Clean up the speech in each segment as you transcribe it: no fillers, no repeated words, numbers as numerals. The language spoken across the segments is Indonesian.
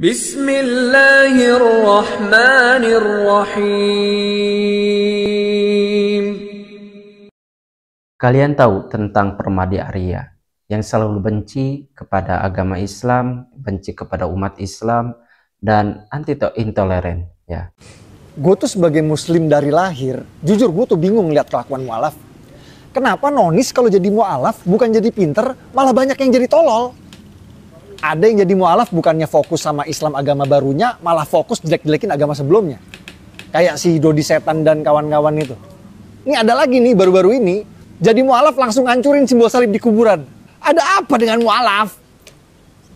Bismillahirrahmanirrahim. Kalian tahu tentang Permadi Arya yang selalu benci kepada agama Islam, benci kepada umat Islam, dan anti-intoleran, ya. Gue tuh sebagai muslim dari lahir, jujur gue tuh bingung lihat kelakuan mualaf. Kenapa nonis kalau jadi mualaf bukan jadi pinter, malah banyak yang jadi tolol. Ada yang jadi mualaf bukannya fokus sama Islam agama barunya, malah fokus jelek-jelekin agama sebelumnya. Kayak si Dodi Setan dan kawan-kawan itu. Ini ada lagi nih baru-baru ini, jadi mualaf langsung hancurin simbol salib di kuburan. Ada apa dengan mualaf?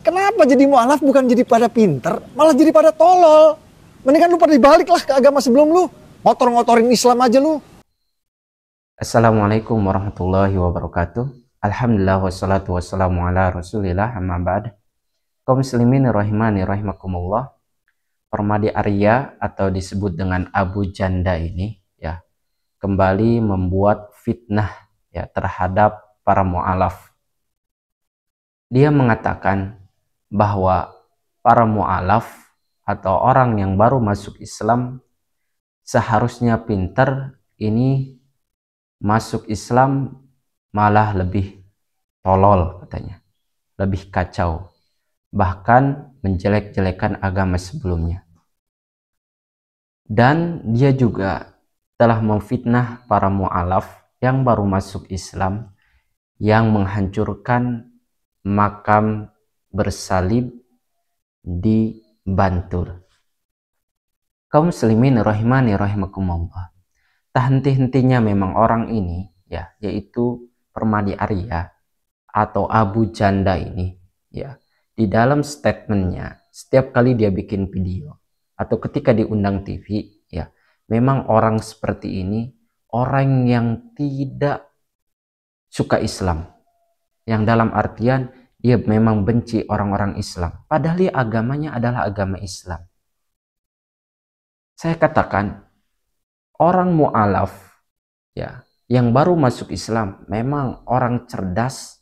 Kenapa jadi mualaf bukan jadi pada pinter, malah jadi pada tolol? Mendingan lu pada dibalik lah ke agama sebelum lu. Ngotor-ngotorin Islam aja lu. Assalamualaikum warahmatullahi wabarakatuh. Alhamdulillah wassalatu wassalamu ala rasulillah amma ba'd. Kaum muslimin rahimani rahimakumullah. Permadi Arya atau disebut dengan Abu Janda ini ya kembali membuat fitnah ya terhadap para mu'alaf. Dia mengatakan bahwa para mu'alaf atau orang yang baru masuk Islam seharusnya pintar, ini masuk Islam malah lebih tolol katanya, lebih kacau, bahkan menjelek-jelekan agama sebelumnya. Dan dia juga telah memfitnah para mu'alaf yang baru masuk Islam yang menghancurkan makam bersalib di Bantul. Kaum muslimin rahimani rahimakumullah. Tak henti-hentinya memang orang ini ya, yaitu Permadi Arya atau Abu Janda ini ya, di dalam statementnya setiap kali dia bikin video atau ketika diundang TV ya, memang orang seperti ini orang yang tidak suka Islam, yang dalam artian dia memang benci orang-orang Islam, padahal dia agamanya adalah agama Islam. Saya katakan orang mu'alaf ya yang baru masuk Islam memang orang cerdas,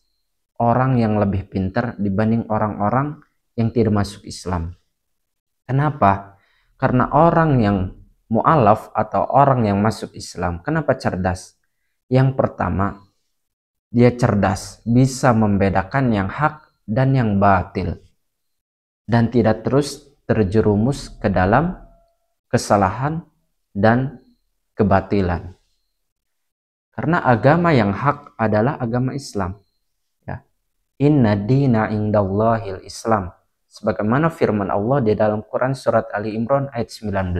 orang yang lebih pintar dibanding orang-orang yang tidak masuk Islam. Kenapa? Karena orang yang mu'alaf atau orang yang masuk Islam, kenapa cerdas? Yang pertama, dia cerdas, bisa membedakan yang hak dan yang batil, dan tidak terus terjerumus ke dalam kesalahan dan kebatilan. Karena agama yang hak adalah agama Islam. Ya. Inna dina indallahil Islam. Sebagaimana firman Allah di dalam Quran surat Ali Imran ayat 19.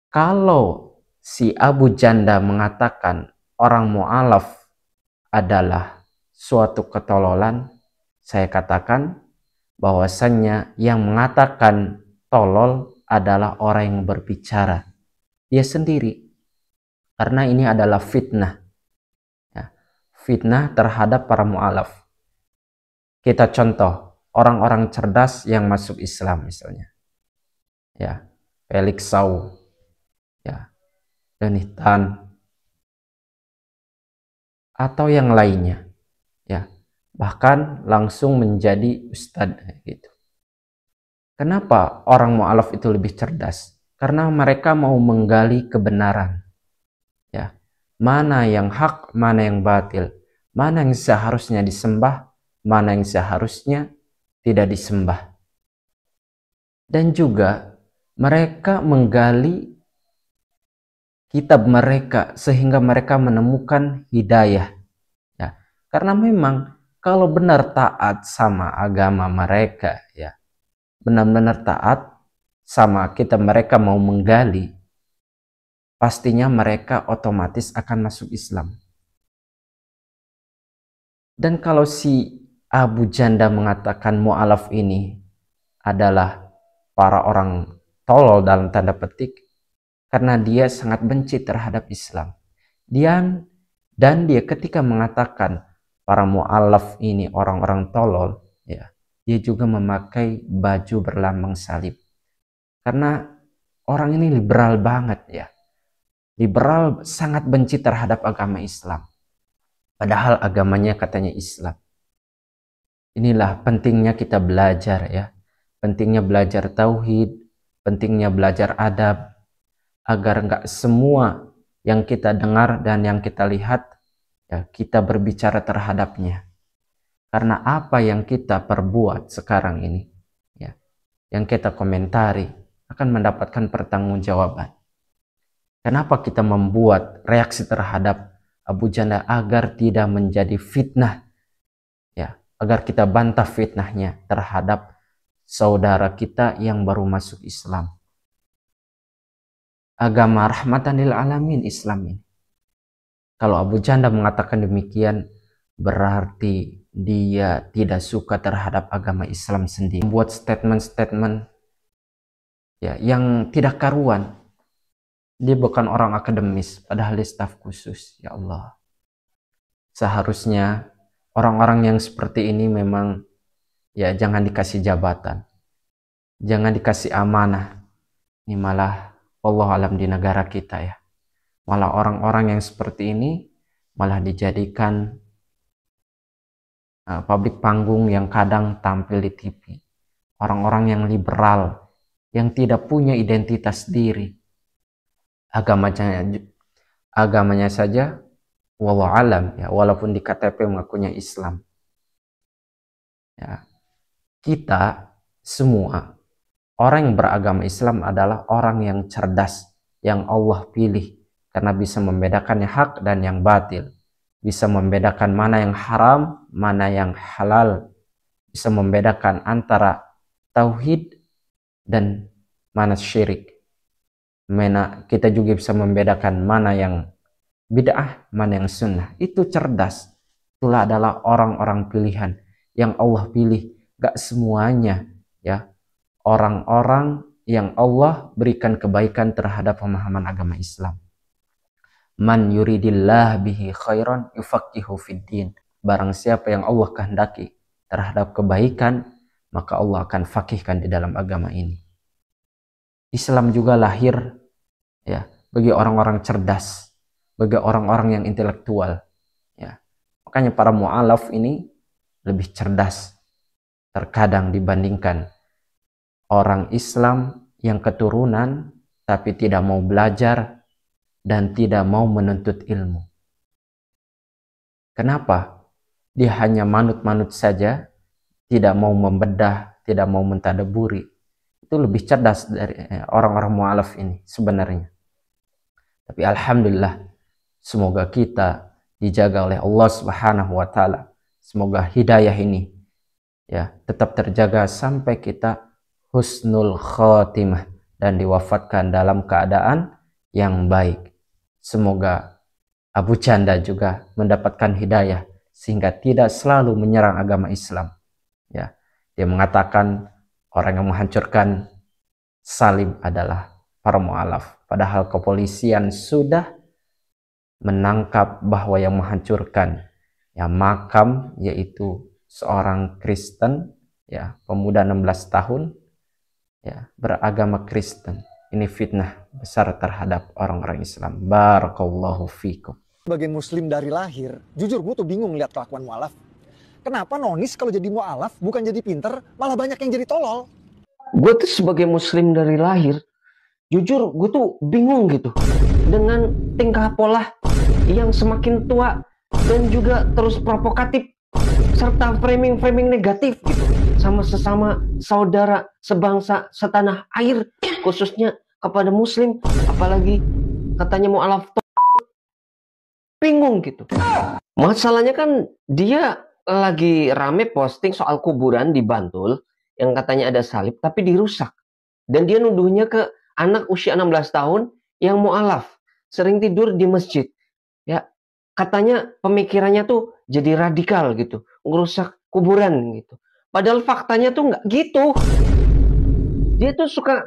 Kalau si Abu Janda mengatakan orang mu'alaf adalah suatu ketololan, saya katakan bahwasannya yang mengatakan tolol adalah orang yang berbicara dia sendiri, karena ini adalah fitnah ya, fitnah terhadap para mu'alaf. Kita contoh orang-orang cerdas yang masuk Islam misalnya ya, Felix Sau ya, Donny Tan atau yang lainnya ya, bahkan langsung menjadi ustadz gitu. Kenapa orang mu'alaf itu lebih cerdas? Karena mereka mau menggali kebenaran ya, mana yang hak, mana yang batil, mana yang seharusnya disembah, mana yang seharusnya tidak disembah. Dan juga mereka menggali kitab mereka sehingga mereka menemukan hidayah ya. Karena memang kalau benar taat sama agama mereka ya, benar-benar taat sama kitab mereka mau menggali, pastinya mereka otomatis akan masuk Islam. Dan kalau si Abu Janda mengatakan mu'alaf ini adalah para orang tolol dalam tanda petik, karena dia sangat benci terhadap Islam. Dan dia ketika mengatakan para mu'alaf ini orang-orang tolol, ya, dia juga memakai baju berlambang salib. Karena orang ini liberal banget ya. Liberal, sangat benci terhadap agama Islam. Padahal agamanya katanya Islam. Inilah pentingnya kita belajar ya. Pentingnya belajar tauhid, pentingnya belajar adab, agar nggak semua yang kita dengar dan yang kita lihat ya kita berbicara terhadapnya. Karena apa yang kita perbuat sekarang ini ya, yang kita komentari akan mendapatkan pertanggungjawaban. Kenapa kita membuat reaksi terhadap Abu Janda agar tidak menjadi fitnah ya, agar kita bantah fitnahnya terhadap saudara kita yang baru masuk Islam. Agama rahmatan lil alamin Islam ini. Kalau Abu Janda mengatakan demikian, berarti dia tidak suka terhadap agama Islam sendiri. Membuat statement-statement ya yang tidak karuan. Dia bukan orang akademis, padahal dia staf khusus. Ya Allah. Seharusnya orang-orang yang seperti ini memang ya jangan dikasih jabatan. Jangan dikasih amanah. Ini malah Allah alam di negara kita ya. Malah orang-orang yang seperti ini malah dijadikan publik panggung yang kadang tampil di TV. Orang-orang yang liberal, yang tidak punya identitas diri. Agamanya saja wallahu alam ya, walaupun di KTP mengakunya Islam. Ya. Kita semua orang yang beragama Islam adalah orang yang cerdas, yang Allah pilih karena bisa membedakan yang hak dan yang batil, bisa membedakan mana yang haram, mana yang halal, bisa membedakan antara tauhid dan mana syirik. Kita juga bisa membedakan mana yang bid'ah, mana yang sunnah. Itu cerdas. Itulah adalah orang-orang pilihan yang Allah pilih. Gak semuanya ya orang-orang yang Allah berikan kebaikan terhadap pemahaman agama Islam. Man yuridillah bihi khairan yufaqihu fiddin. Barang siapa yang Allah kehendaki terhadap kebaikan, maka Allah akan fakihkan di dalam agama ini. Islam juga lahir ya bagi orang-orang cerdas, bagi orang-orang yang intelektual ya. Makanya para mu'alaf ini lebih cerdas terkadang dibandingkan orang Islam yang keturunan tapi tidak mau belajar dan tidak mau menuntut ilmu. Kenapa? Dia hanya manut-manut saja, tidak mau membedah, tidak mau mentadaburi. Itu lebih cerdas dari orang-orang mu'alaf ini sebenarnya. Tapi alhamdulillah, semoga kita dijaga oleh Allah Subhanahu wa taala. Semoga hidayah ini ya tetap terjaga sampai kita husnul khotimah dan diwafatkan dalam keadaan yang baik. Semoga Abu Janda juga mendapatkan hidayah sehingga tidak selalu menyerang agama Islam. Ya, dia mengatakan orang yang menghancurkan salib adalah para mu'alaf. Padahal kepolisian sudah menangkap bahwa yang menghancurkan ya makam yaitu seorang Kristen ya, pemuda 16 tahun ya, beragama Kristen. Ini fitnah besar terhadap orang-orang Islam. Barakallahu fikum. Sebagai muslim dari lahir, jujur gue tuh bingung lihat kelakuan mu'alaf. Kenapa nonis kalau jadi mu'alaf bukan jadi pinter, malah banyak yang jadi tolol? Gue tuh sebagai muslim dari lahir, jujur gue tuh bingung gitu dengan tingkah pola yang semakin tua dan juga terus provokatif serta framing-framing negatif gitu sama sesama saudara sebangsa setanah air, khususnya kepada muslim, apalagi katanya mu'alaf. Bingung gitu. Masalahnya kan dia lagi rame posting soal kuburan di Bantul yang katanya ada salib tapi dirusak. Dan dia nuduhnya ke anak usia 16 tahun yang mu'alaf, sering tidur di masjid. Ya, katanya pemikirannya tuh jadi radikal gitu, ngerusak kuburan gitu. Padahal faktanya tuh nggak gitu. Dia tuh suka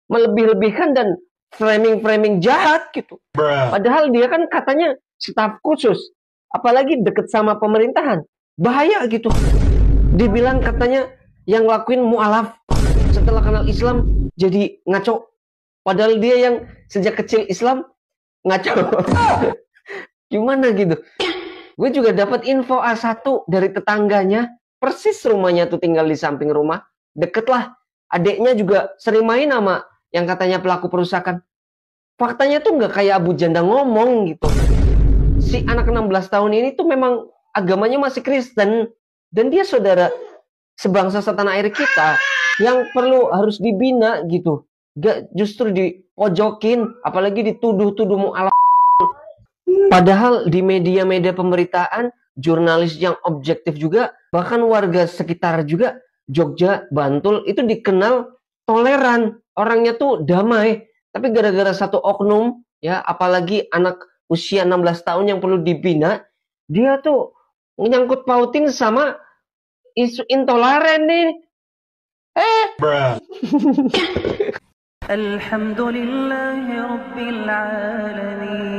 melebih-lebihkan dan framing-framing jahat gitu. Padahal dia kan katanya staf khusus, apalagi deket sama pemerintahan. Bahaya gitu. Dibilang katanya yang lakuin mu'alaf setelah kenal Islam jadi ngaco. Padahal dia yang sejak kecil Islam ngaco. Gimana gitu. Gue juga dapat info A1 dari tetangganya, persis rumahnya tuh tinggal di samping rumah, deket lah. Adiknya juga sering main sama yang katanya pelaku perusakan. Faktanya tuh nggak kayak Abu Janda ngomong gitu. Si anak 16 tahun ini tuh memang agamanya masih Kristen. Dan dia saudara sebangsa setanah air kita yang harus dibina gitu. Gak justru dipojokin, apalagi dituduh-tuduh mu'alaf. Padahal di media-media pemberitaan, jurnalis yang objektif juga, bahkan warga sekitar juga, Jogja, Bantul, itu dikenal toleran. Orangnya tuh damai. Tapi gara-gara satu oknum, ya apalagi anak usia 16 tahun yang perlu dibina, dia tuh nyangkut pautin sama isu intoleran nih. Alhamdulillahi Rabbil Alamin.